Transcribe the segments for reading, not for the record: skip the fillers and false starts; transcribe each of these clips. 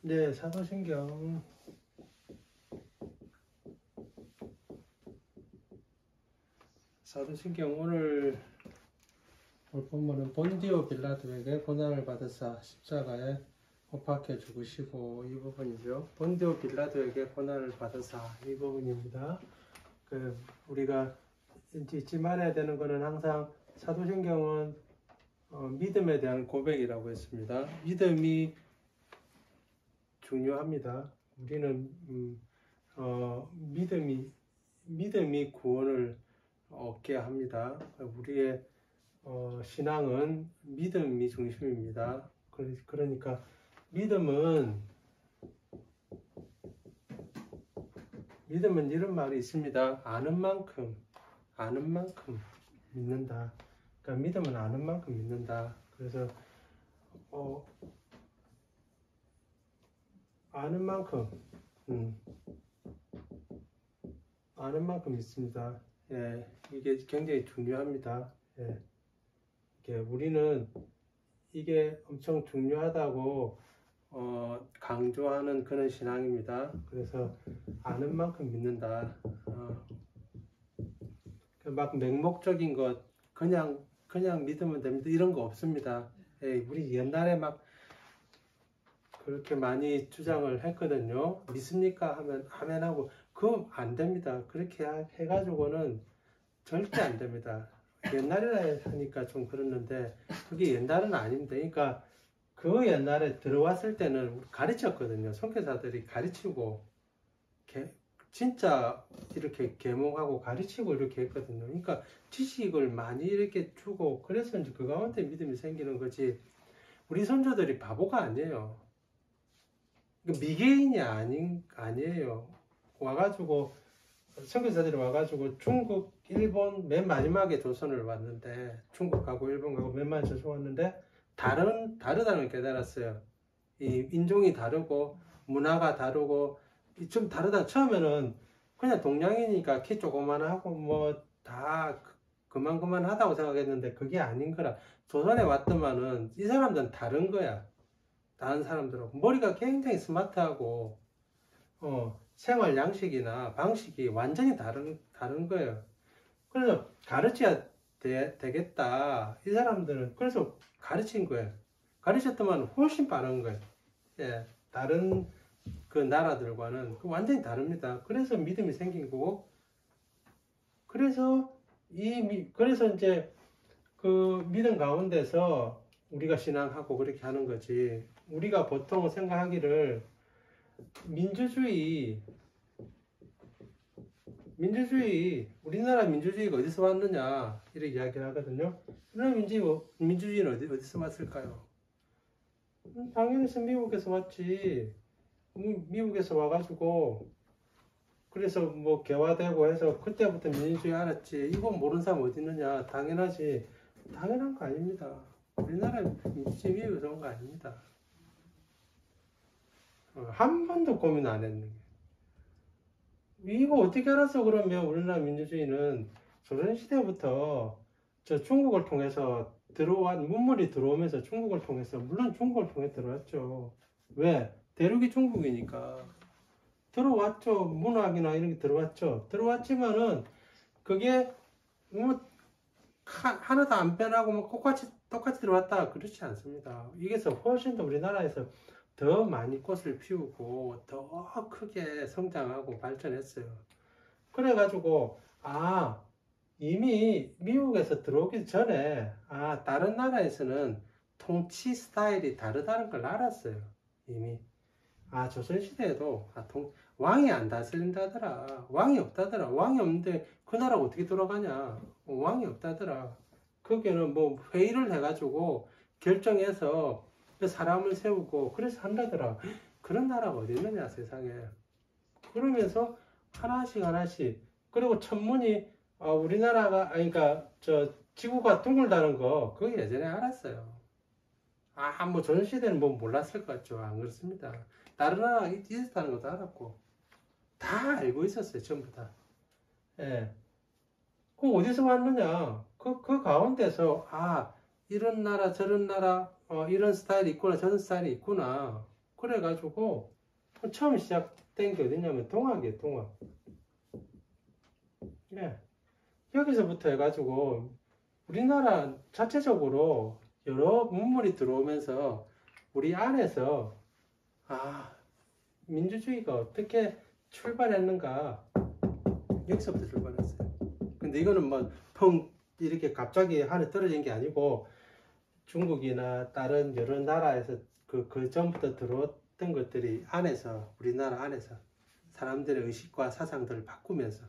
네, 사도신경. 사도신경 오늘 볼 본문은 본디오 빌라도에게 고난을 받으사 십자가에 못 박혀 죽으시고 이 부분이죠. 본디오 빌라도에게 고난을 받으사 이 부분입니다. 우리가 잊지 말아야 되는 것은 항상 사도신경은 믿음에 대한 고백이라고 했습니다. 믿음이 중요합니다. 우리는 믿음이 구원을 얻게 합니다. 우리의 신앙은 믿음이 중심입니다. 그러니까 믿음은 이런 말이 있습니다. 아는 만큼 믿는다. 그러니까 믿음은 아는 만큼 믿는다. 그래서 아는 만큼 믿습니다. 예, 이게 굉장히 중요합니다. 예, 우리는 이게 엄청 중요하다고 강조하는 그런 신앙입니다. 그래서 아는 만큼 믿는다. 막 맹목적인 것 그냥 믿으면 됩니다. 이런 거 없습니다. 예, 우리 옛날에 막 그렇게 많이 주장을 했거든요. 믿습니까? 하면 아멘하고 그거 안 됩니다. 그렇게 해가지고는 절대 안 됩니다. 옛날에 하니까 좀 그랬는데 그게 옛날은 아닙니다. 그러니까 그 옛날에 들어왔을 때는 가르쳤거든요. 선교사들이 가르치고 진짜 이렇게 계몽하고 가르치고 이렇게 했거든요. 그러니까 지식을 많이 이렇게 주고 그래서 이제 그 가운데 믿음이 생기는 거지. 우리 선조들이 바보가 아니에요. 미개인이 아니에요. 와가지고 선교사들이 와가지고 중국, 일본 맨 마지막에 조선을 왔는데 중국 가고 일본 가고 맨 마지막에 조선 왔는데 다르다는 걸 깨달았어요. 이 인종이 다르고 문화가 다르고 좀 다르다. 처음에는 그냥 동양이니까 키 조그만하고 뭐 다 그만하다고 생각했는데 그게 아닌 거라. 조선에 왔더만은 이 사람들은 다른 거야. 다른 사람들하고 머리가 굉장히 스마트하고 생활 양식이나 방식이 완전히 다른 거예요. 그래서 가르쳐야 되겠다. 이 사람들은 그래서 가르친 거예요. 가르쳤더만 훨씬 빠른 거예요. 예, 다른 그 나라들과는 완전히 다릅니다. 그래서 믿음이 생긴 거고, 그래서 이제 그 믿음 가운데서 우리가 신앙하고 그렇게 하는 거지. 우리가 보통 생각하기를 민주주의, 우리나라 민주주의가 어디서 왔느냐 이렇게 이야기를 하거든요. 우리나라 민주주의는 어디서 왔을까요? 당연히 미국에서 왔지. 미국에서 와가지고 그래서 뭐 개화되고 해서 그때부터 민주주의 알았지. 이거 모르는 사람 어디 있느냐. 당연하지. 당연한 거 아닙니다. 우리나라 민주주의 미국에서 온 거 아닙니다. 한 번도 고민 안 했는 게. 이거 어떻게 알았어? 그러면 우리나라 민주주의는 조선시대부터 저 중국을 통해서 문물이 들어오면서 중국을 통해서, 물론 중국을 통해 들어왔죠. 왜? 대륙이 중국이니까. 들어왔죠. 문학이나 이런 게 들어왔죠. 들어왔지만은 그게 뭐 하나도 안 변하고 뭐 똑같이 들어왔다. 그렇지 않습니다. 이게서 훨씬 더 우리나라에서 더 많이 꽃을 피우고 더 크게 성장하고 발전했어요. 그래가지고 이미 미국에서 들어오기 전에 다른 나라에서는 통치 스타일이 다르다는 걸 알았어요. 이미 조선시대에도 왕이 안 다스린다더라. 왕이 없다더라. 왕이 없는데 그 나라가 어떻게 돌아가냐. 왕이 없다더라. 거기는 뭐 회의를 해가지고 결정해서 사람을 세우고 그래서 한다더라. 그런 나라가 어디 있느냐 세상에. 그러면서 하나씩 그리고 천문이 우리나라가 그러니까 저 지구가 둥글다는 거 그거 예전에 알았어요. 뭐 조선시대는 뭐 몰랐을 것 같죠. 안 그렇습니다. 다른 나라가 있었다는 것도 알았고 다 알고 있었어요. 전부 다. 예. 그럼 어디서 왔느냐? 그 이런 나라 저런 나라 이런 스타일이 있구나 저런 스타일이 있구나. 그래가지고 처음 시작된 게 어디냐면 동학이에요. 동학. 예. 여기서부터 해가지고 우리나라 자체적으로 여러 문물이 들어오면서 우리 안에서 민주주의가 어떻게 출발했는가, 여기서부터 출발했어요. 근데 이거는 뭐 펑 이렇게 갑자기 하늘에 떨어진 게 아니고 중국이나 다른 여러 나라에서 그 전부터 들어왔던 것들이 안에서, 우리나라 안에서 사람들의 의식과 사상들을 바꾸면서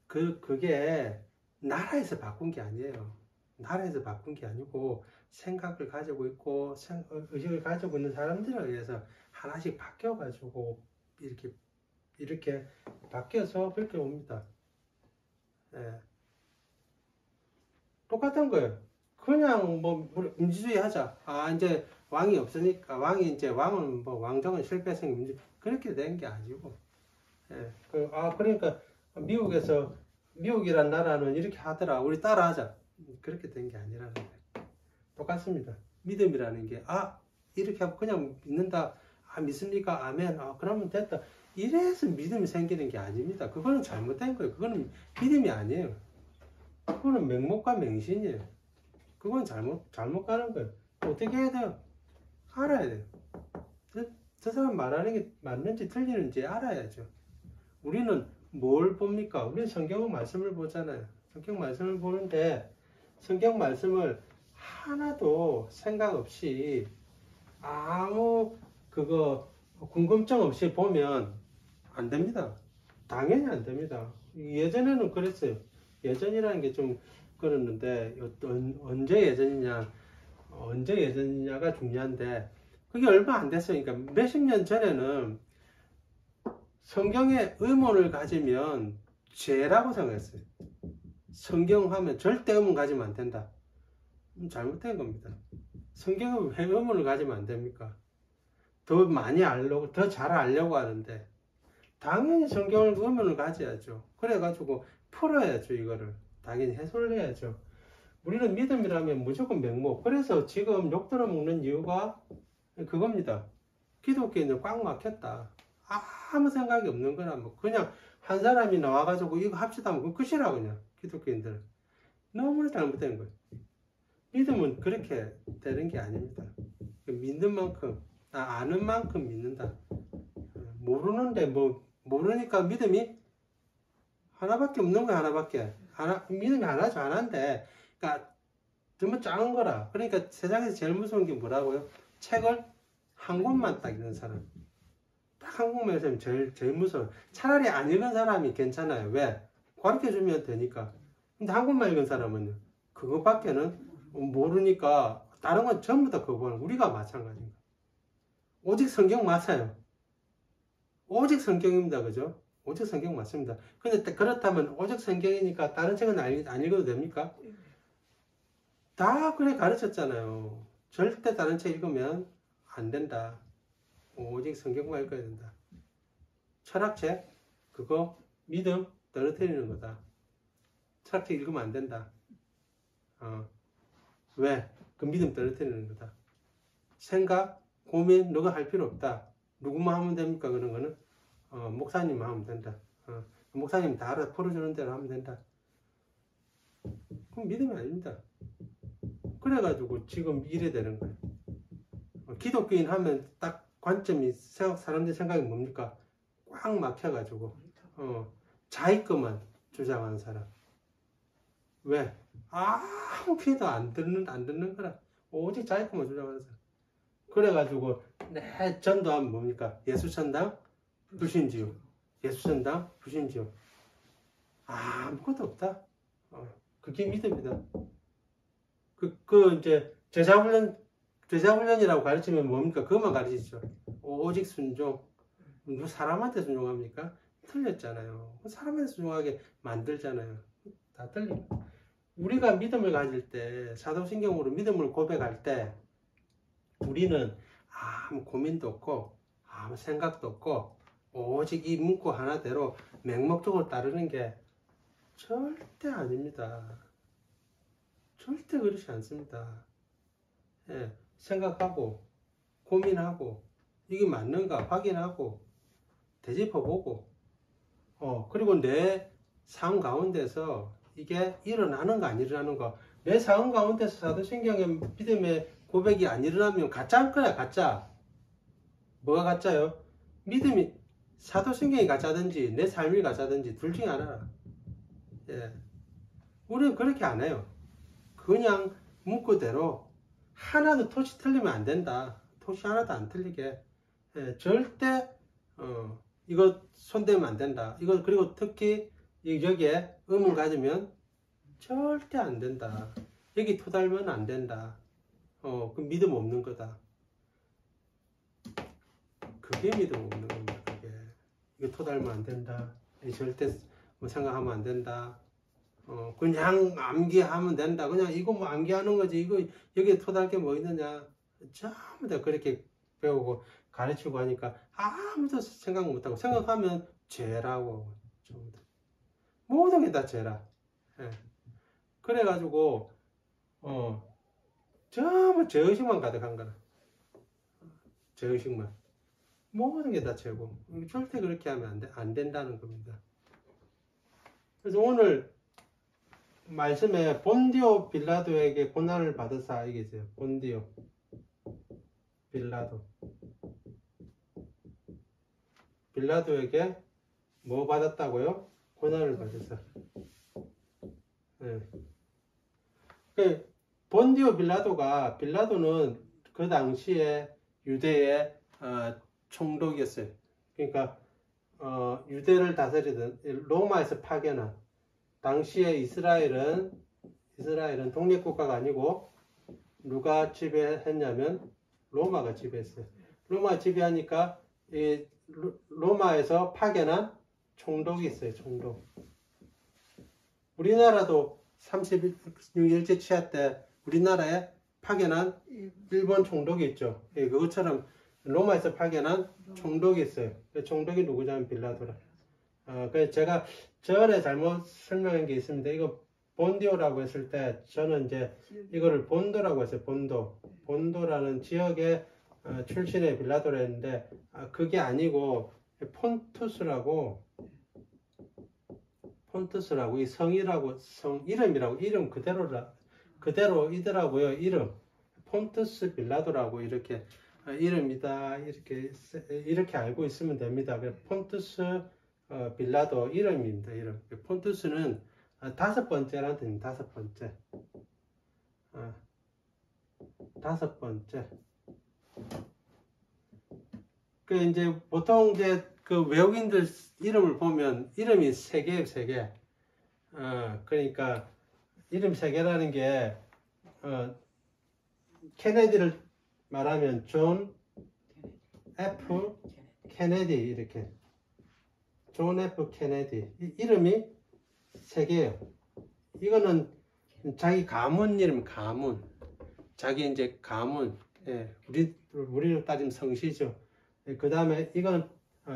그게 나라에서 바꾼 게 아니에요. 나라에서 바꾼 게 아니고 생각을 가지고 있고 의식을 가지고 있는 사람들에 의해서 하나씩 바뀌어가지고 이렇게 바뀌어서 그렇게 옵니다. 예. 똑같은 거예요. 그냥 뭐 민주주의 하자. 이제 왕이 없으니까 왕은 뭐 왕정은 실패했으니 그렇게 된 게 아니고. 예. 그러니까 미국이란 나라는 이렇게 하더라. 우리 따라하자. 그렇게 된 게 아니라는 거예요. 똑같습니다. 믿음이라는 게 이렇게 하고 그냥 믿는다. 믿습니까? 아멘. 그러면 됐다. 이래서 믿음이 생기는 게 아닙니다. 그거는 잘못된 거예요. 그거는 믿음이 아니에요. 그거는 맹목과 맹신이에요. 그건 잘못 가는 거예요. 어떻게 해야 돼요? 알아야 돼요. 저 사람 말하는 게 맞는지 틀리는지 알아야죠. 우리는 뭘 봅니까? 우리는 성경 말씀을 보잖아요. 성경 말씀을 보는데 성경 말씀을 하나도 생각 없이 아무 궁금증 없이 보면 안 됩니다. 당연히 안 됩니다. 예전에는 그랬어요. 예전이라는 게 좀 그랬는데 언제 예전이냐가 중요한데 그게 얼마 안 됐어요. 그러니까 몇십 년 전에는 성경에 의문을 가지면 죄라고 생각했어요. 성경 하면 절대 의문 가지면 안 된다. 잘못된 겁니다. 성경에 왜 의문을 가지면 안 됩니까? 더 많이 알려고, 더 잘 알려고 하는데 당연히 성경을 의문을 가져야죠. 그래가지고 풀어야죠. 이거를 당연히 해소를 해야죠. 우리는 믿음이라면 무조건 맹목. 그래서 지금 욕 들어먹는 이유가 그겁니다. 기독교인들 꽉 막혔다. 아무 생각이 없는 거라 뭐 그냥 한 사람이 나와가지고 이거 합시다 하면 끝이라 그냥. 기독교인들 너무나 잘못된 거예요. 믿음은 그렇게 되는 게 아닙니다. 믿는 만큼 아는 만큼 믿는다. 모르는데 모르니까 믿음이 하나밖에 없는 거야. 믿음이 하나죠. 하나인데 그러니까 너무 작은 거라. 그러니까 세상에서 제일 무서운 게 뭐라고요? 책을 한 권만 딱 읽는 사람. 딱 한 권만 읽으면 제일 무서워요. 차라리 안 읽은 사람이 괜찮아요. 왜? 가르쳐주면 되니까. 근데 한 권만 읽은 사람은요. 그것밖에는 모르니까 다른 건 전부 다 그거는 우리가 마찬가지입니다. 오직 성경 맞아요. 오직 성경입니다. 그죠? 오직 성경 맞습니다. 근데 그렇다면 오직 성경이니까 다른 책은 안 읽어도 됩니까? 다 그래 가르쳤잖아요. 절대 다른 책 읽으면 안 된다. 오직 성경만 읽어야 된다. 철학책 그거 믿음 떨어뜨리는 거다. 철학책 읽으면 안 된다. 왜? 그 믿음 떨어뜨리는 거다. 생각, 고민 너가 할 필요 없다. 누구만 하면 됩니까? 그런 거는 목사님만 하면 된다. 목사님 다 알아서 풀어주는 대로 하면 된다. 그럼 믿음이 아닙니다. 그래가지고 지금 이래 되는 거예요. 기독교인 하면 딱 관점이 사람들 생각이 뭡니까? 꽉 막혀가지고 자기 것만 주장하는 사람. 왜? 아무 피도 안 듣는 거라. 오직 자기 것만 주장하는 사람. 그래가지고 내 전도하면 뭡니까? 예수천당 불신지요. 예수천당 불신지요. 아무것도 없다. 그게 믿음이다. 이제 제자훈련이라고 가르치면 뭡니까? 그것만 가르치죠. 오직 순종. 사람한테 순종합니까? 틀렸잖아요. 사람한테 순종하게 만들잖아요. 다 틀립니다. 우리가 믿음을 가질 때, 사도신경으로 믿음을 고백할 때, 우리는 아무 고민도 없고, 아무 생각도 없고, 오직 이 문구 하나대로 맹목적으로 따르는 게 절대 아닙니다. 절대 그렇지 않습니다. 예, 생각하고, 고민하고, 이게 맞는가 확인하고 되짚어보고 그리고 내 삶 가운데서 이게 일어나는가 안 일어나는가. 내 삶 가운데서 사도신경의 믿음의 고백이 안 일어나면 가짜일 거야. 가짜. 뭐가 가짜요? 믿음이 사도신경이 가짜든지 내 삶이 가짜든지 둘 중에 하나라. 예. 우리는 그렇게 안 해요. 그냥 문구대로 하나도 토시 틀리면 안 된다. 토시 하나도 안 틀리게. 예. 절대 이거 손대면 안 된다. 이거 그리고 특히 여기에 의문 가지면 절대 안 된다. 여기 토달면 안 된다. 그 믿음 없는 거다. 그게 믿음 없는 겁니다. 그게 이거 토달면 안 된다. 절대 뭐 생각하면 안 된다. 그냥 암기하면 된다. 그냥 이거 뭐 암기하는 거지. 이거 여기에 토달 게 뭐 있느냐. 전부 다 그렇게 배우고 가르치고 하니까 아무도 생각 못하고 생각하면 죄라고. 모든 게 다 죄라. 예. 그래가지고 전부 죄의식만 가득한 거라. 죄의식만. 모든 게 다 죄고. 절대 그렇게 하면 안 된다는 겁니다. 그래서 오늘 말씀에 본디오 빌라도에게 고난을 받으사 이게 있어요. 본디오 빌라도. 빌라도에게 뭐 받았다고요? 고난을 받으사. 네. 그 본디오 빌라도는 그 당시에 유대의 총독이었어요. 그러니까 유대를 다스리던 로마에서 파견한. 당시에 이스라엘은 독립국가가 아니고 누가 지배했냐면 로마가 지배했어요. 로마가 지배하니까 이 로마에서 파견한 총독이 있어요. 총독. 우리나라도 36일째 치하 때 우리나라에 파견한 일본 총독이 있죠. 그것처럼 로마에서 파견한 총독이 있어요. 그 총독이 누구냐면 빌라도라. 그래서 제가 전에 잘못 설명한 게 있습니다. 이거 본디오라고 했을 때 저는 이제 이거를 본도라고 했어요. 본도라는 지역의 출신의 빌라도라 했는데 그게 아니고 폰투스라고 이 성이라고 이름이라고 이름 그대로이더라고요. 이름 폰투스 빌라도라고 이렇게 이름이다 이렇게 알고 있으면 됩니다. 폰투스 빌라도 이름입니다. 이름. 폰투스는 다섯 번째라는 뜻입니다. 다섯 번째. 그 이제 보통 이제 그 외국인들 이름을 보면 이름이 세 개예요. 세 개. 그러니까 이름 세 개라는 게 케네디를 말하면 존 F 케네디 이렇게. 존 F 케네디. 이름이 세 개예요. 이거는 자기 가문 이름, 가문. 자기 이제 가문. 예, 우리로 따지면 성씨죠. 예, 그 다음에 이건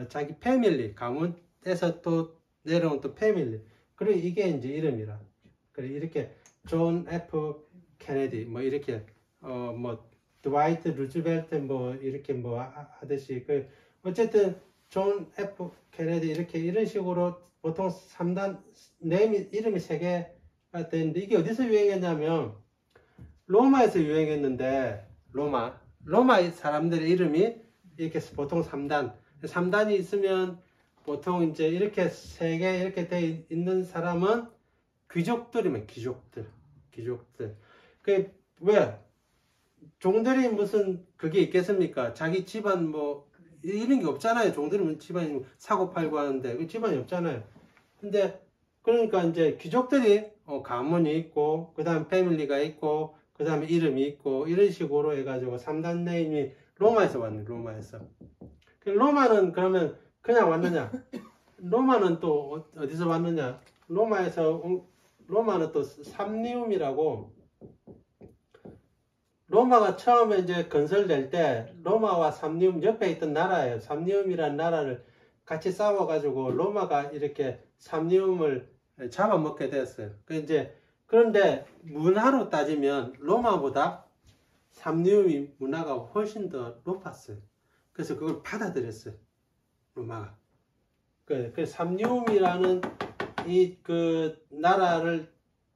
자기 패밀리, 가문에서 또 내려온 또 패밀리. 그리고 이게 이제 이름이라. 그래, 이렇게 존 F 케네디, 뭐 이렇게, 뭐, 드와이트 루즈벨트 뭐 이렇게 뭐 하듯이. 어쨌든 존 F 케네디 이런 식으로 보통 3단 네임이 이름이 3개가 되는데 이게 어디서 유행했냐면 로마에서 유행했는데 로마 사람들의 이름이 이렇게 보통 3단이 있으면 보통 이제 이렇게 3개 이렇게 돼 있는 사람은 귀족들이면 귀족들. 왜 종들이 무슨 그게 있겠습니까? 자기 집안 뭐 이런 게 없잖아요. 종들은 집안이 사고 팔고 하는데 그 집안이 없잖아요. 근데 그러니까 이제 귀족들이 가문이 있고 그 다음 패밀리가 있고 그 다음에 이름이 있고 이런 식으로 해가지고 3단 네임이 로마에서 왔네. 로마는 그러면 그냥 왔느냐? 로마는 또 어디서 왔느냐? 로마는 또 삼리움이라고. 로마가 처음에 이제 건설될 때 로마와 삼리움 옆에 있던 나라예요. 삼리움이라는 나라를 같이 싸워가지고 로마가 이렇게 삼리움을 잡아먹게 됐어요. 그런데 문화로 따지면 로마보다 삼리움이 문화가 훨씬 더 높았어요. 그래서 그걸 받아들였어요. 로마가. 그 삼리움이라는 이 그 나라를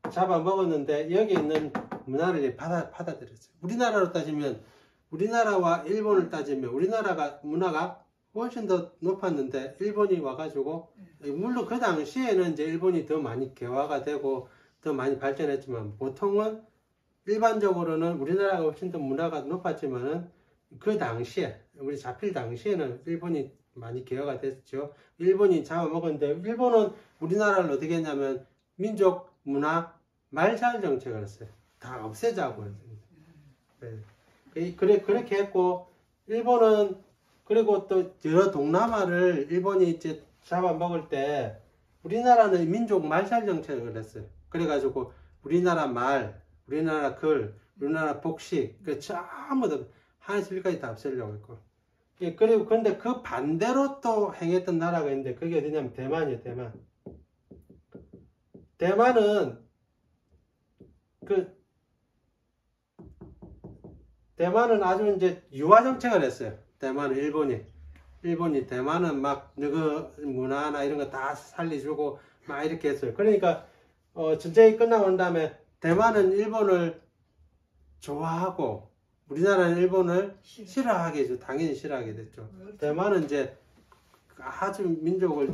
잡아먹었는데 여기 있는 문화를 받아들였어요. 우리나라로 따지면 우리나라와 일본을 따지면 우리나라가 문화가 훨씬 더 높았는데 일본이 와가지고 물론 그 당시에는 이제 일본이 더 많이 개화가 되고 더 많이 발전했지만 보통은 일반적으로는 우리나라가 훨씬 더 문화가 높았지만은 그 당시에 우리 잡힐 당시에는 일본이 많이 개화가 됐죠. 일본이 잡아먹었는데 일본은 우리나라를 어떻게 했냐면 민족 문화 말살 정책을 했어요. 다 없애자고 했습니다. 네. 그렇게 했고 일본은 그리고 또 여러 동남아를 일본이 이제 잡아먹을 때 우리나라는 민족 말살 정책을 했어요. 그래가지고 우리나라 말, 우리나라 글, 우리나라 복식, 전부 다 하나에서 일까지 다 없애려고 했고. 그리고 근데 그 반대로 또 행했던 나라가 있는데 그게 어디냐면 대만이에요. 대만은 대만은 아주 이제 유화 정책을 했어요. 대만은 일본이 대만은 막 너그 문화나 이런 거 다 살려주고 막 이렇게 했어요. 그러니까 전쟁이 끝나고 난 다음에 대만은 일본을 좋아하고 우리나라는 일본을 싫어하게 했죠. 당연히 싫어하게 됐죠. 대만은 이제 아주 민족을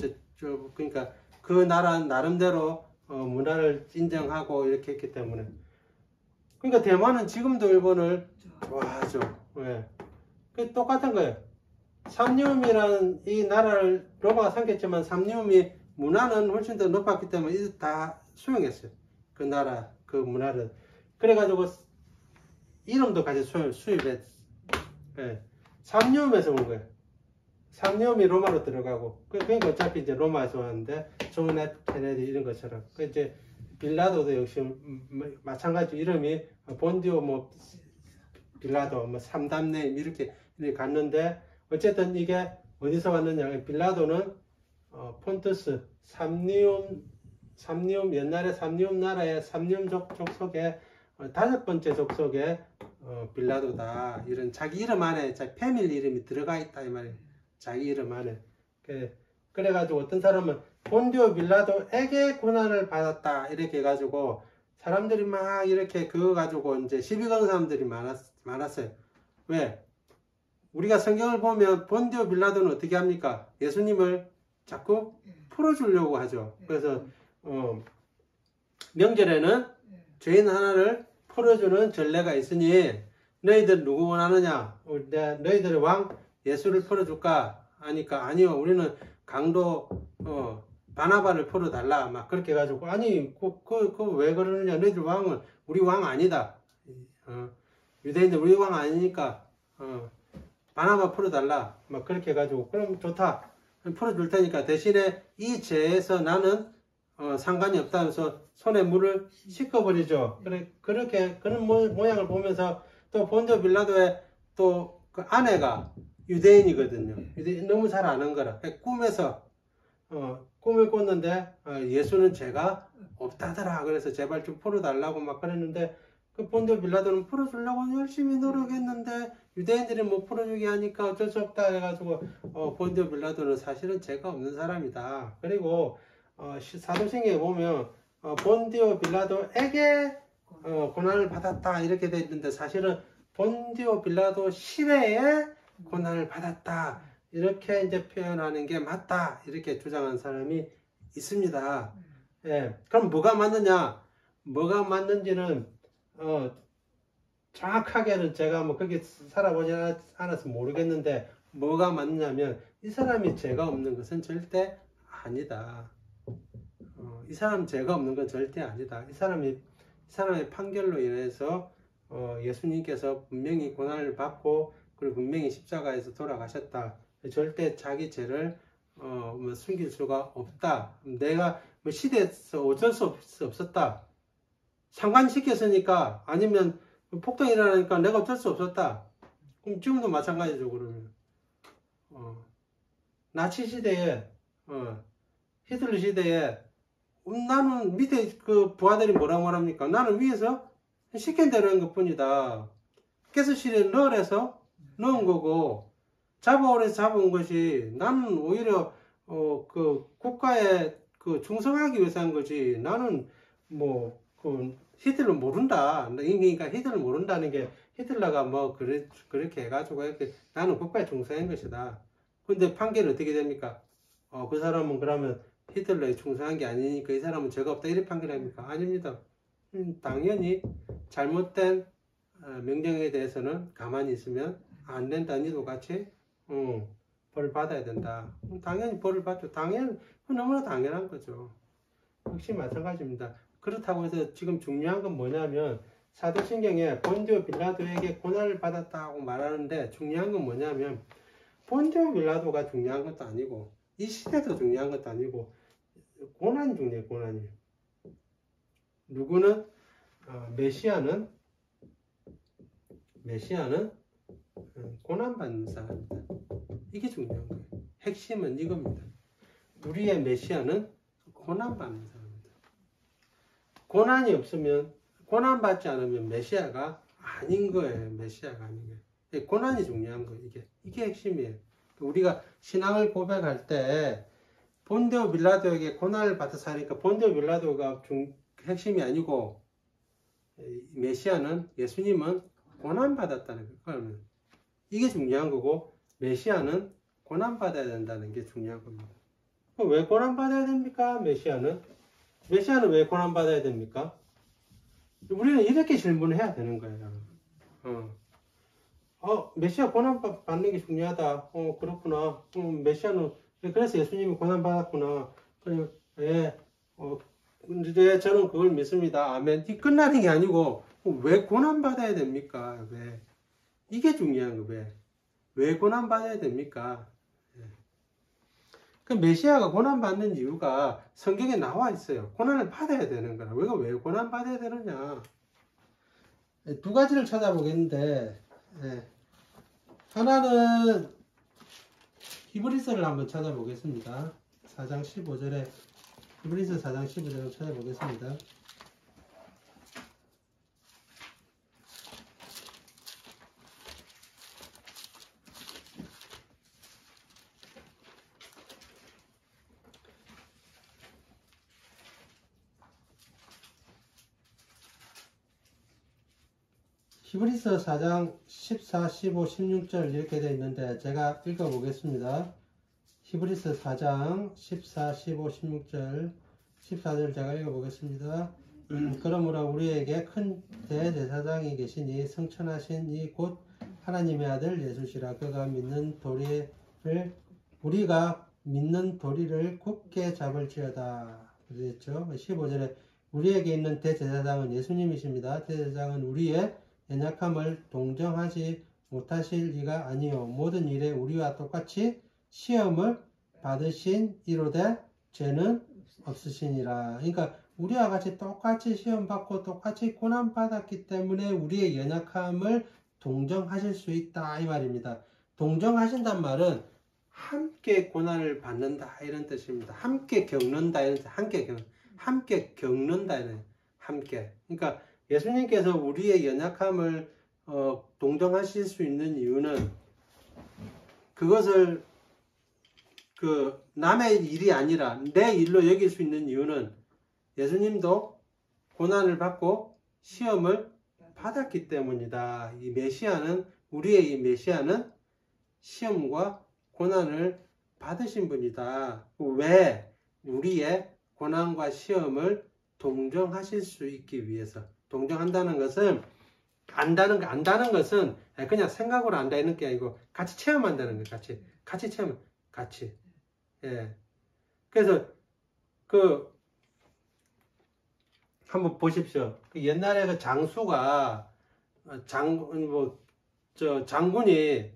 그러니까 그 나라 나름대로 문화를 인정하고 이렇게 했기 때문에 그러니까 대만은 지금도 일본을 좋아하죠. 네. 똑같은 거예요. 삼리움이라는 이 나라를 로마가 삼켰지만 삼리움이 문화는 훨씬 더 높았기 때문에 이제 다 수용했어요. 그 나라 그 문화를. 그래가지고 이름도 같이 수입했어요. 네. 삼리움에서 온 거예요. 삼리움이 로마로 들어가고 그러니까 어차피 이제 로마에서 왔는데 존 F 케네디 이런 것처럼 이제 빌라도도 역시 마찬가지 이름이 본디오 뭐 빌라도 뭐 삼담네임 이렇게 갔는데 어쨌든 이게 어디서 왔느냐 빌라도는 폰투스 삼리움 옛날에 삼리움 나라의 삼리움 족속의 5번째 족속의 빌라도다 이런 자기 이름 안에 자기 패밀리 이름이 들어가 있다 이 말이에요. 자기 이름 안에 그래가지고 어떤 사람은 본디오 빌라도에게 고난을 받았다 이렇게 해가지고 사람들이 막 이렇게 그거 가지고 이제 시비 거는 사람들이 많았어요. 왜? 우리가 성경을 보면 본디오 빌라도는 어떻게 합니까? 예수님을 자꾸 풀어주려고 하죠. 그래서 명절에는 죄인 하나를 풀어주는 전례가 있으니 너희들 누구 원하느냐? 너희들의 왕 예수를 풀어줄까? 하니까 아니요 우리는 강도 바나바를 풀어달라 막 그렇게 해가지고 아니 왜 그러느냐 너희들 왕은 우리 왕 아니다. 유대인들 우리 왕 아니니까 바나바 풀어달라 막 그렇게 해가지고 그럼 좋다 풀어줄 테니까 대신에 이 죄에서 나는 상관이 없다면서 손에 물을 씻어버리죠. 그렇게 그런 모양을 보면서 또 본디오 빌라도의 또 그 아내가 유대인이거든요. 유대인 너무 잘 아는 거라 꿈에서 꿈을 꿨는데 예수는 죄가 없다더라. 그래서 제발 좀 풀어달라고 막 그랬는데 그 본디오 빌라도는 풀어주려고 열심히 노력했는데 유대인들이 못 풀어주게 하니까 어쩔 수 없다 해가지고 본디오 빌라도는 사실은 죄가 없는 사람이다. 그리고 사도행전에 보면 본디오 빌라도에게 고난을 받았다 이렇게 돼 있는데 사실은 본디오 빌라도 시대에 고난을 받았다 이렇게 이제 표현하는 게 맞다 이렇게 주장한 사람이 있습니다. 예, 그럼 뭐가 맞느냐? 뭐가 맞는지는 정확하게는 제가 뭐 그렇게 살아보지 않아서 모르겠는데 뭐가 맞느냐면 이 사람이 죄가 없는 것은 절대 아니다. 이 사람 죄가 없는 건 절대 아니다. 이 사람의 판결로 인해서 예수님께서 분명히 고난을 받고 그리고 분명히 십자가에서 돌아가셨다. 절대 자기 죄를 뭐 숨길 수가 없다. 내가 뭐 시대에서 어쩔 수 없었다. 상관시켰으니까 아니면 폭동이 일어나니까 내가 어쩔 수 없었다. 그럼 지금도 마찬가지죠. 그러면 나치 시대에 히틀러 시대에 나는 밑에 그 부하들이 뭐라고 말합니까? 나는 위에서 시킨 대로 한 것 뿐이다. 가스실에 넣으래서 넣은 거고 잡아오래서 잡아온 것이 나는 오히려 그 국가에 그 충성하기 위해서 한 거지. 나는 뭐 그 히틀러 모른다. 그러니까 히틀러 모른다는 게 히틀러가 뭐 그렇게 해가지고 이렇게 나는 국가에 충성한 것이다. 근데 판결은 어떻게 됩니까? 그 사람은 그러면 히틀러에 충성한 게 아니니까 이 사람은 죄가 없다 이렇게 판결합니까? 아닙니다. 당연히 잘못된 명령에 대해서는 가만히 있으면 안 된다. 니도 같이 벌을 받아야 된다. 당연히 벌을 받죠. 너무나 당연한 거죠. 역시 마찬가지입니다. 그렇다고 해서 지금 중요한 건 뭐냐면 사도신경에 본디오 빌라도에게 고난을 받았다고 말하는데 중요한 건 뭐냐면 본디오 빌라도가 중요한 것도 아니고 이 시대도 중요한 것도 아니고 고난이 중요해요. 고난이. 누구는 메시아는 고난받는 사람이다. 이게 중요한 거예요. 핵심은 이겁니다. 우리의 메시아는 고난받는 사람이다. 고난이 없으면, 고난받지 않으면 메시아가 아닌 거예요. 메시아가 아닌 거예요. 고난이 중요한 거예요. 이게 핵심이에요. 우리가 신앙을 고백할 때 본디오 빌라도에게 고난을 받아서 하니까 본디오 빌라도가 핵심이 아니고 메시아는, 예수님은 고난받았다는 거예요. 이게 중요한 거고 메시아는 고난받아야 된다는 게 중요한 겁니다. 왜 고난받아야 됩니까? 메시아는 왜 고난받아야 됩니까? 우리는 이렇게 질문을 해야 되는 거예요. 메시아 고난받는 게 중요하다. 그렇구나. 메시아는, 그래서 예수님이 고난받았구나. 예, 이제 저는 그걸 믿습니다. 아멘. 이 끝나는 게 아니고, 왜 고난받아야 됩니까? 왜? 이게 중요한 거예요. 왜 고난받아야 됩니까? 그 메시아가 고난받는 이유가 성경에 나와 있어요. 고난을 받아야 되는 거라. 왜 고난받아야 되느냐. 두 가지를 찾아보겠는데, 하나는 히브리서를 한번 찾아보겠습니다. 4장 15절에, 히브리서 4장 15절을 찾아보겠습니다. 히브리서 4장 14, 15, 16절 이렇게 되어 있는데 제가 읽어보겠습니다. 히브리서 4장 14, 15, 16절 14절 제가 읽어보겠습니다. 그러므로 우리에게 큰 대제사장이 계시니 성천하신 이 곧 하나님의 아들 예수시라. 그가 믿는 도리를 우리가 믿는 도리를 굳게 잡을지어다. 그랬죠. 15절에 우리에게 있는 대제사장은 예수님이십니다. 대제사장은 우리의 연약함을 동정하지 못하실 리가 아니요 모든 일에 우리와 똑같이 시험을 받으신 이로되 죄는 없으시니라. 그러니까 우리와 같이 똑같이 시험 받고 똑같이 고난 받았기 때문에 우리의 연약함을 동정하실 수 있다 이 말입니다. 동정하신단 말은 함께 고난을 받는다 이런 뜻입니다. 함께 겪는다 이런 뜻. 함께 겪는다 이런 함께. 그러니까 예수님께서 우리의 연약함을 동정하실 수 있는 이유는 그것을 남의 일이 아니라 내 일로 여길 수 있는 이유는 예수님도 고난을 받고 시험을 받았기 때문이다. 이 메시아는 우리의 이 메시아는 시험과 고난을 받으신 분이다. 왜? 우리의 고난과 시험을 동정하실 수 있기 위해서. 동정한다는 것은 안다는 것은 그냥 생각으로 안다는 게 아니고 같이 체험한다는 거예요. 같이 체험, 같이. 예. 그래서 한번 보십시오. 옛날에 그 장수가 장군이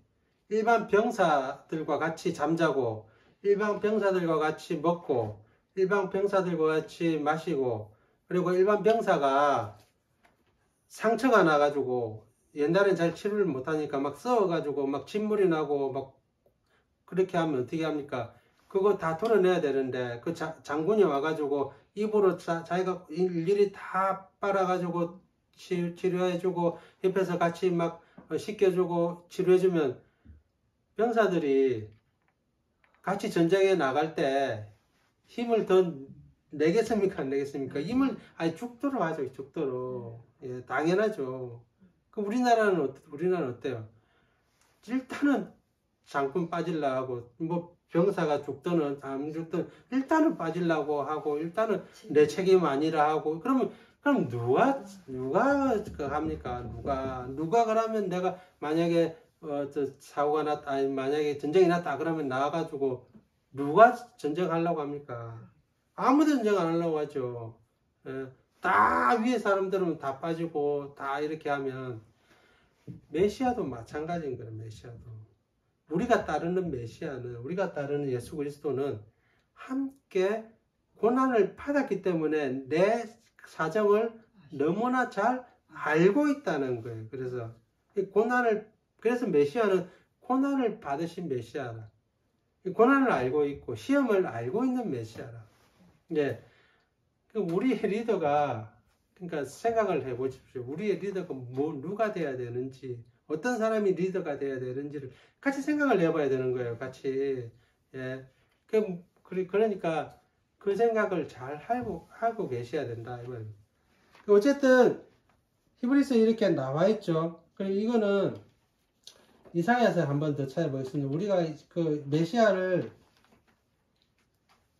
일반 병사들과 같이 잠자고 일반 병사들과 같이 먹고 일반 병사들과 같이 마시고 그리고 일반 병사가 상처가 나가지고 옛날엔 잘 치료를 못하니까 막 썩어가지고 막 진물이 나고 막 그렇게 하면 어떻게 합니까? 그거 다 털어내야 되는데 그 장군이 와가지고 입으로 자기가 일일이 다 빨아가지고 치료해주고 옆에서 같이 막 씻겨주고 치료해주면 병사들이 같이 전쟁에 나갈 때 힘을 더 내겠습니까? 안 내겠습니까? 힘을 아니 죽도록 하죠. 죽도록. 예, 당연하죠. 그 우리나라는 어때요? 일단은 장군 빠질라 하고 뭐 병사가 죽든 안 죽든 일단은 빠질라고 하고 일단은 내 책임 아니라 하고 그럼 누가 그 합니까? 누가 그러면 내가 만약에 저 사고가 났다 아니 만약에 전쟁이 났다 그러면 나와가지고 누가 전쟁하려고 합니까? 아무도 전쟁 안 하려고 하죠. 예, 다 위에 사람들은 다 빠지고 다 이렇게 하면 메시아도 마찬가지인 거예요. 메시아도 우리가 따르는 메시아는 우리가 따르는 예수 그리스도는 함께 고난을 받았기 때문에 내 사정을 너무나 잘 알고 있다는 거예요. 그래서 그래서 메시아는 고난을 받으신 메시아라. 고난을 알고 있고 시험을 알고 있는 메시아라. 예, 우리의 리더가 그러니까 생각을 해보십시오. 우리의 리더가 누가 돼야 되는지, 어떤 사람이 리더가 돼야 되는지를 같이 생각을 해봐야 되는 거예요. 같이. 예, 그러니까 그 생각을 잘 하고 계셔야 된다. 어쨌든 히브리서에 이렇게 나와 있죠. 그리고 이거는 이사야서 한번 더 찾아보겠습니다. 우리가 그 메시아를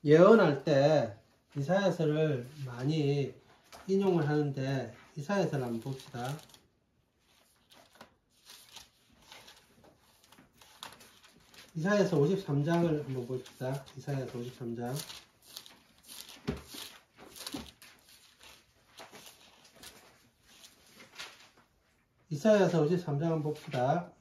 예언할 때 이사야서를 많이 인용을 하는데 이사야서를 한번 봅시다. 이사야서 53장을 한번 봅시다. 이사야서 53장. 이사야서 53장 한번 봅시다.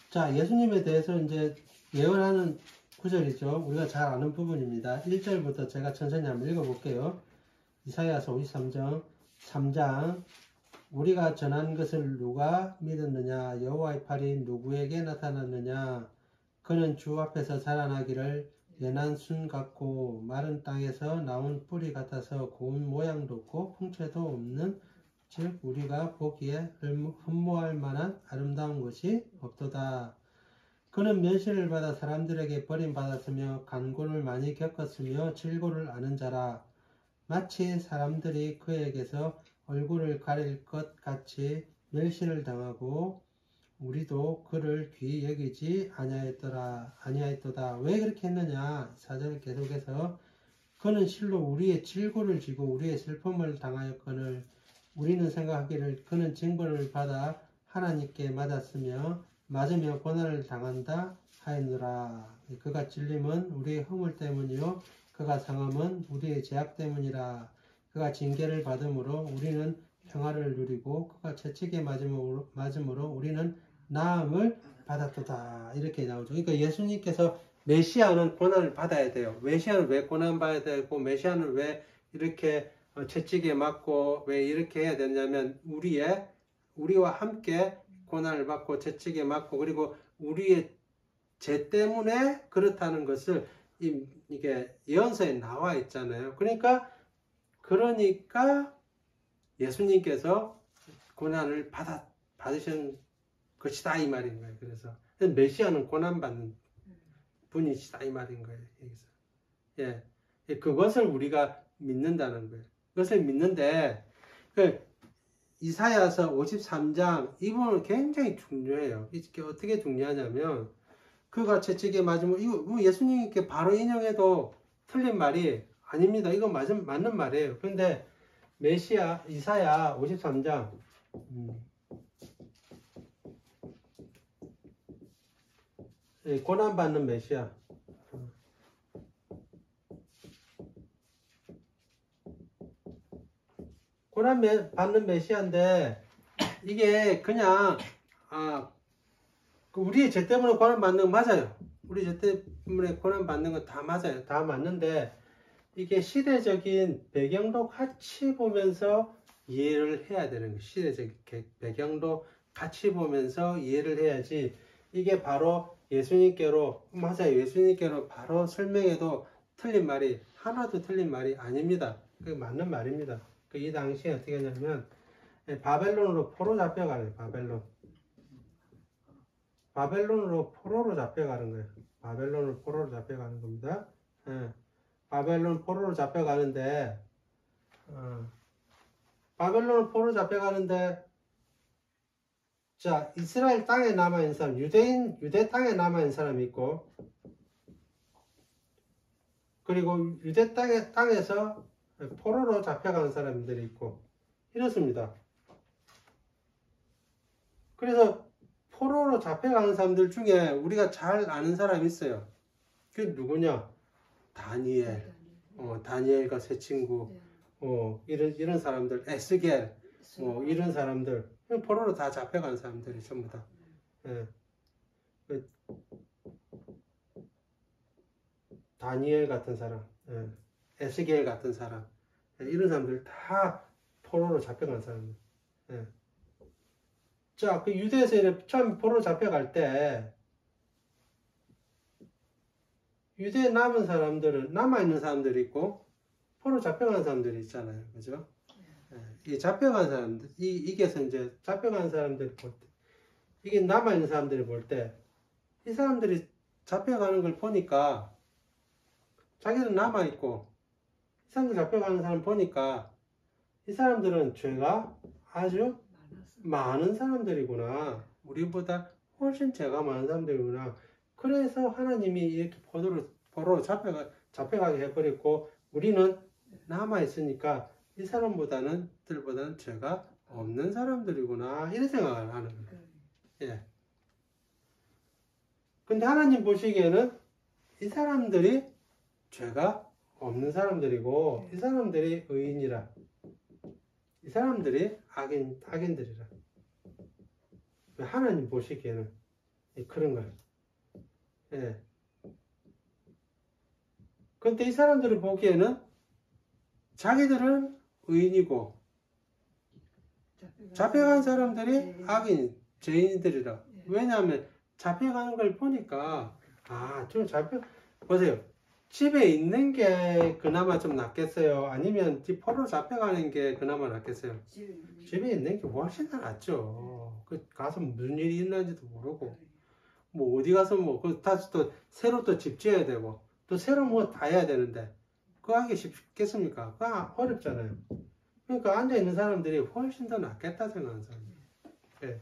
자, 예수님에 대해서 이제 예언하는 구절이죠. 우리가 잘 아는 부분입니다. 1절부터 제가 천천히 한번 읽어볼게요. 이사야서 53장 3장 우리가 전한 것을 누가 믿었느냐? 여호와의 팔이 누구에게 나타났느냐? 그는 주 앞에서 자라나기를 연한 순 같고 마른 땅에서 나온 뿌리 같아서 고운 모양도 없고 풍채도 없는 즉 우리가 보기에 흠모할 만한 아름다운 것이 없도다. 그는 면시를 받아 사람들에게 버림받았으며 간고를 많이 겪었으며 질고를 아는 자라. 마치 사람들이 그에게서 얼굴을 가릴 것 같이 멸시를 당하고 우리도 그를 귀히 여기지 아니하였도다. 왜 그렇게 했느냐? 4절 계속해서 그는 실로 우리의 질고를 지고 우리의 슬픔을 당하였거늘 우리는 생각하기를 그는 징벌을 받아 하나님께 맞으며 고난을 당한다 하였노라. 그가 찔림은 우리의 허물 때문이요 그가 상함은 우리의 죄악 때문이라. 그가 징계를 받음으로 우리는 평화를 누리고 그가 채찍에 맞음으로 우리는 나음을 받았도다. 이렇게 나오죠. 그러니까 예수님께서 메시아는 고난을 받아야 돼요. 메시아는 왜 고난 받아야 되고 메시아는 왜 이렇게 채찍에 맞고 왜 이렇게 해야 되냐면 우리와 함께 고난을 받고 채찍에 맞고 그리고 우리의 죄 때문에 그렇다는 것을 이게 예언서에 나와 있잖아요. 그러니까 예수님께서 고난을 받으신 것이다 이 말인 거예요. 그래서 메시아는 고난받는 분이시다 이 말인 거예요. 여기서. 예, 그것을 우리가 믿는다는 거예요. 그것을 믿는데 이사야서 53장 이 부분은 굉장히 중요해요. 이게 어떻게 중요하냐면 그가 채찍에 맞으면 이거 예수님께 바로 인용해도 틀린 말이 아닙니다. 이거 맞는 말이에요. 그런데 이사야 53장 고난받는 메시아 고난받는 메시아인데 이게 그냥 우리의 죄 때문에 고난받는 거 맞아요. 우리 죄 때문에 고난받는 거 다 맞아요. 다 맞는데 이게 시대적인 배경도 같이 보면서 이해를 해야 되는 거예요. 시대적 배경도 같이 보면서 이해를 해야지 이게 바로 예수님께로 맞아요. 예수님께로 바로 설명해도 하나도 틀린 말이 아닙니다. 그게 맞는 말입니다. 이 당시에 어떻게 하냐면 바벨론으로 포로 잡혀가요. 바벨론. 바벨론으로 포로로 잡혀가는 거예요. 바벨론으로 포로로 잡혀가는 겁니다. 예. 바벨론 포로로 잡혀가는데, 바벨론 포로로 잡혀가는데, 자, 이스라엘 땅에 남아있는 사람, 유대 땅에 남아있는 사람이 있고, 그리고 유대 땅에서 포로로 잡혀가는 사람들이 있고, 이렇습니다. 그래서 포로로 잡혀가는 사람들 중에 우리가 잘 아는 사람이 있어요. 그게 누구냐? 다니엘. 다니엘과 세 친구. 이런 사람들. 에스겔. 이런 사람들. 포로로 다 잡혀간 사람들이 전부 다. 예. 다니엘 같은 사람. 에스겔 같은 사람. 이런 사람들 다 포로로 잡혀간 사람들. 예. 자, 그 유대에서 처음 포로로 잡혀갈 때, 유대에 남은 사람들은, 남아있는 사람들이 있고, 포로로 잡혀간 사람들이 있잖아요. 그죠? 이 잡혀간 사람들, 이게서 이제 잡혀간 사람들이 볼 때, 이게 남아있는 사람들이 볼 때, 이 사람들이 잡혀가는 걸 보니까, 자기는 남아있고, 이 사람들 잡혀가는 사람 보니까, 이 사람들은 죄가 아주 많은 사람들이구나. 우리보다 훨씬 죄가 많은 사람들이구나. 그래서 하나님이 이렇게 포로로 잡혀가게 해버렸고, 우리는 남아있으니까 이 사람보다는 죄가 없는 사람들이구나. 이런 생각을 하는 거예요. 예. 근데 하나님 보시기에는 이 사람들이 죄가 없는 사람들이고, 이 사람들이 의인이라. 이 사람들이 악인들이라. 하나님 보시기에는 그런 거예요. 예. 근데 이 사람들을 보기에는 자기들은 의인이고 잡혀간 사람들이 악인, 죄인들이라. 왜냐하면 잡혀가는 걸 보니까 좀 보세요. 집에 있는 게 그나마 좀 낫겠어요? 아니면 포로로 잡혀가는 게 그나마 낫겠어요? 집에 있는 게 훨씬 더 낫죠. 가서 무슨 일이 있는지도 모르고, 뭐 어디 가서 다시 또 새로 또 집 지어야 되고, 또 새로 뭐 다 해야 되는데, 그거 하기 쉽겠습니까? 그거 어렵잖아요. 그러니까 앉아있는 사람들이 훨씬 더 낫겠다 생각하는 사람이에요. 네.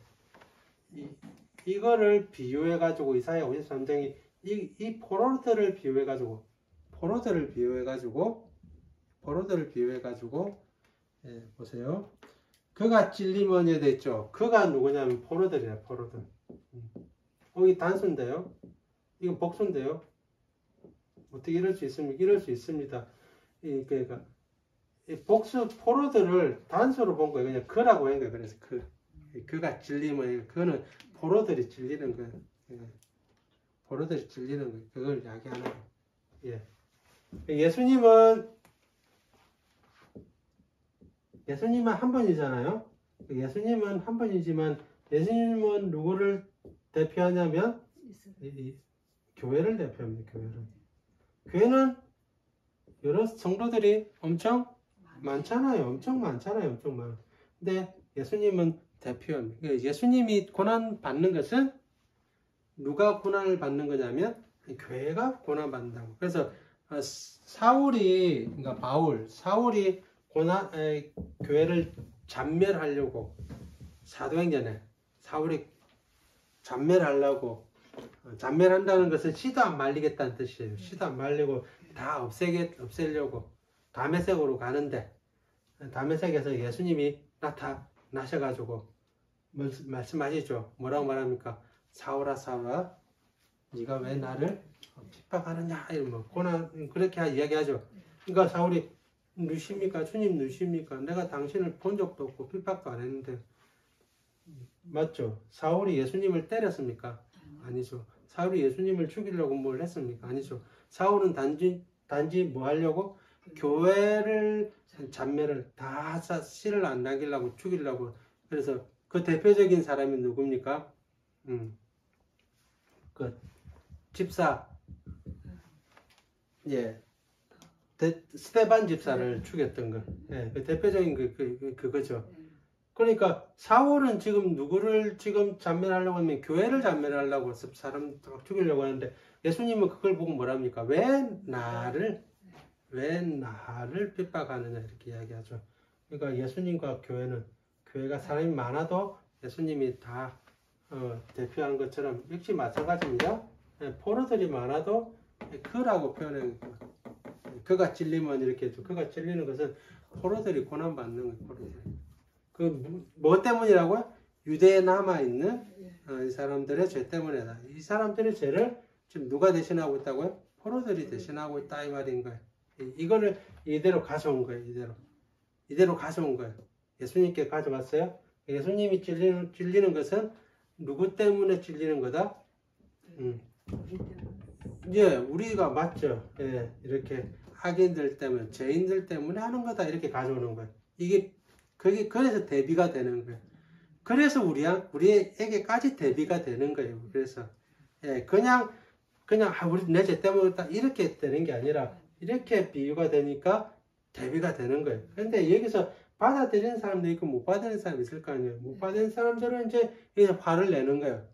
이거를 비유해가지고 이사야 53장이 이 포로들을 비유해가지고 보세요. 그가 찔림언이 됐죠. 그가 누구냐면 포로들이에요. 포로들. 여기 단수인데요. 이건 복수인데요. 어떻게 이럴 수 있습니까? 이럴 수 있습니다. 그러니까 복수 포로들을 단수로 본 거예요. 그냥 그라고 한 거예요. 그래서 그가 찔림언이, 그는 포로들이 찔리는 거예요. 포로들이 찔리는 거예요. 그걸 이야기하는 거예요. 예. 예수님은 한 분이잖아요. 예수님은 한 분이지만 예수님은 누구를 대표하냐면 교회를 대표합니다. 교회는 여러 성도들이 엄청 많잖아요. 엄청 많잖아요. 엄청 많아. 근데 예수님은 대표합니다. 예수님이 고난 받는 것은 누가 고난을 받는 거냐면 교회가 고난 받는다고. 그래서 사울이 교회를 잔멸하려고, 사도행전에 사울이 잔멸한다는 것은 씨도 안 말리겠다는 뜻이에요. 씨도 안 말리고 다 없애려고 다메섹으로 가는데, 다메섹에서 예수님이 나타나셔가지고 말씀하시죠. 뭐라고 말합니까? 사울아 사울아, 네가 왜 나를 핍박하느냐, 이러면 고난, 그렇게 이야기하죠. 그러니까 사울이 누십니까? 주님 누십니까? 내가 당신을 본 적도 없고 핍박도 안 했는데. 맞죠? 사울이 예수님을 때렸습니까? 아니죠. 사울이 예수님을 죽이려고 뭘 했습니까? 아니죠. 사울은 단지 뭐 하려고? 교회를 잔매를 다 씨를 안 나기려고 죽이려고. 그래서 그 대표적인 사람이 누굽니까? 그 집사, 예, 스데반 집사를 죽였던 거. 예, 그 대표적인 그거죠. 그러니까 사울은 지금 누구를 지금 잔멸하려고 하면 교회를 잔멸하려고 사람 죽이려고 하는데 예수님은 그걸 보고 뭐랍니까? 왜 나를 핍박하느냐 이렇게 이야기하죠. 그러니까 예수님과 교회가 사람이 많아도 예수님이 다 대표하는 것처럼 역시 마찬가지입니다. 포로들이 많아도 그라고 표현해요. 그가 찔리면 이렇게 해줘. 그가 찔리는 것은 포로들이 고난받는 거예요. 포로들이. 뭐 때문이라고요? 유대에 남아있는 이 사람들의 죄 때문이다. 이 사람들의 죄를 지금 누가 대신하고 있다고요? 포로들이 대신하고 있다 이 말인 거예요. 이거를 이대로 가져온 거예요. 이대로 가져온 거예요. 예수님께 가져왔어요. 예수님이 찔리는 것은 누구 때문에 찔리는 거다? 예, 우리가 맞죠. 예, 이렇게 악인들 때문에, 죄인들 때문에 하는 거다 이렇게 가져오는 거예요. 그래서 대비가 되는 거예요. 그래서 우리에게까지 대비가 되는 거예요. 그래서 예, 그냥 내 죄 때문에 이렇게 되는 게 아니라 이렇게 비유가 되니까 대비가 되는 거예요. 그런데 여기서 받아들이는 사람도 있고 못 받아들이는 사람이 있을 거 아니에요. 못 받아들이는 사람들은 이제 여기서 화를 내는 거예요.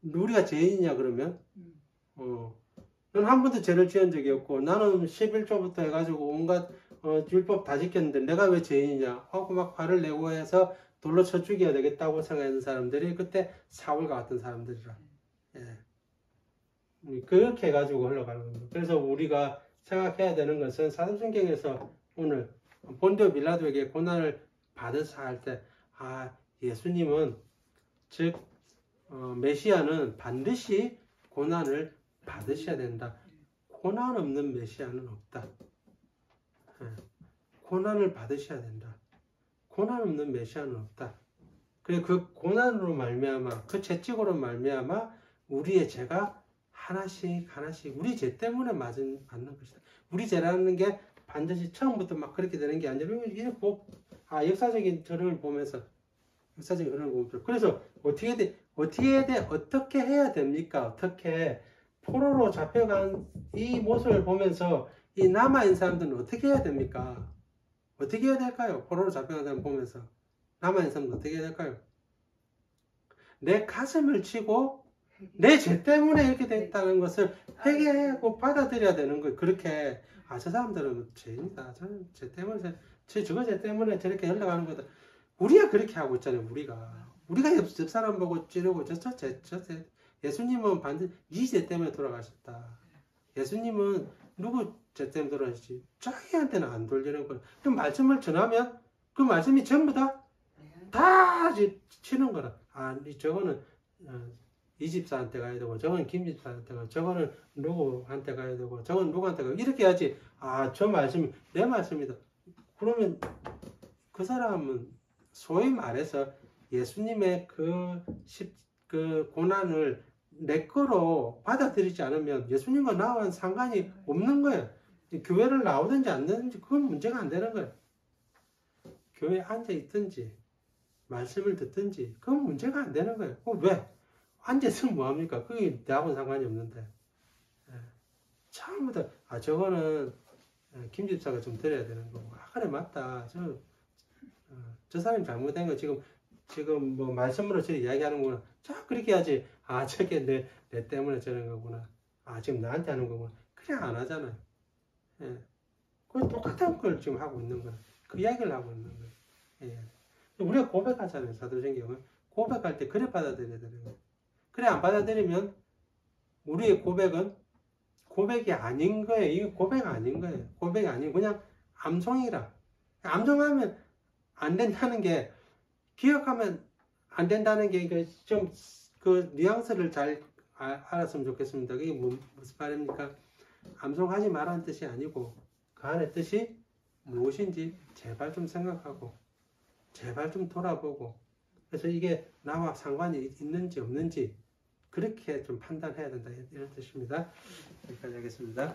우리가 죄인이냐 그러면 넌 한 번도 죄를 지은 적이 없고 나는 11조부터 해가지고 온갖 율법 다 지켰는데 내가 왜 죄인이냐 하고 막 화를 내고 해서 돌로 쳐 죽여야 되겠다고 생각하는 사람들이 그때 사울과 같은 사람들이라. 예. 그렇게 해가지고 흘러가는 겁니다. 그래서 우리가 생각해야 되는 것은 사도신경에서 오늘 본디오 빌라도에게 고난을 받으사 할 때 예수님은 즉 메시아는 반드시 고난을 받으셔야 된다. 고난 없는 메시아는 없다. 고난을 받으셔야 된다. 고난 없는 메시아는 없다. 그래 그 고난으로 말미암아 그 채찍으로 말미암아 우리의 죄가 하나씩 우리 죄 때문에 맞는 것이다. 우리 죄라는 게 반드시 처음부터 막 그렇게 되는 게 아니라 역사적인 흐름을 보면서 그래서 어떻게 해야 됩니까? 어떻게 포로로 잡혀간 이 모습을 보면서 이 남아있는 사람들은 어떻게 해야 됩니까? 어떻게 해야 될까요? 포로로 잡혀간 사람 보면서 남아있는 사람들은 어떻게 해야 될까요? 내 가슴을 치고 내 죄 때문에 이렇게 됐다는 것을 회개하고 받아들여야 되는 거예요. 그렇게 저 사람들은 죄인이다. 저는 죄 때문에 저거 죄 때문에 저렇게 흘러가는 거다. 우리가 그렇게 하고 있잖아요. 우리가 옆 사람 보고 찌르고 저 예수님은 반드시 네 죄 때문에 돌아가셨다. 예수님은 누구 죄 때문에 돌아가셨지? 자기한테는 안 돌리는 거예요. 그 말씀을 전하면 그 말씀이 전부 다 치는 거라. 저거는 이 집사한테 가야 되고 저건 김 집사한테 가고 저거는 누구한테 가야 되고 저건 누구한테 가고 이렇게 해야지. 저 말씀이 내 말씀이다. 그러면 그 사람은 소위 말해서 예수님의 그 고난을 내 거로 받아들이지 않으면 예수님과 나와는 상관이 없는 거예요. 교회를 나오든지 안 되든지 그건 문제가 안 되는 거예요. 교회에 앉아 있든지 말씀을 듣든지 그건 문제가 안 되는 거예요. 왜? 앉아있으면 뭐합니까? 그게 나하고는 상관이 없는데. 처음부터 저거는 김 집사가 좀 드려야 되는 거고 그래 맞다. 저 사람이 잘못된 거 지금 뭐 말씀으로 저 이야기하는구나. 그렇게 해야지. 저게 내 때문에 저런 거구나. 지금 나한테 하는 거구나. 그냥 안 하잖아요. 그 똑같은 걸 지금 하고 있는 거예요. 그 이야기를 하고 있는 거예요. 우리가 고백하잖아요. 사도신경은 고백할 때 그래 받아들여야 되는 거예요. 그래 안 받아들이면 우리의 고백은 고백이 아닌 거예요. 이거 고백 아닌 거예요. 고백이 아니고 그냥 암송이라. 암송하면 안 된다는 게 기억하면 안 된다는 게 좀 그 뉘앙스를 잘 알았으면 좋겠습니다. 그게 무슨 말입니까? 암송하지 말라는 뜻이 아니고 그 안에 뜻이 무엇인지 제발 좀 생각하고 제발 좀 돌아보고 그래서 이게 나와 상관이 있는지 없는지 그렇게 좀 판단해야 된다 이런 뜻입니다. 여기까지 하겠습니다.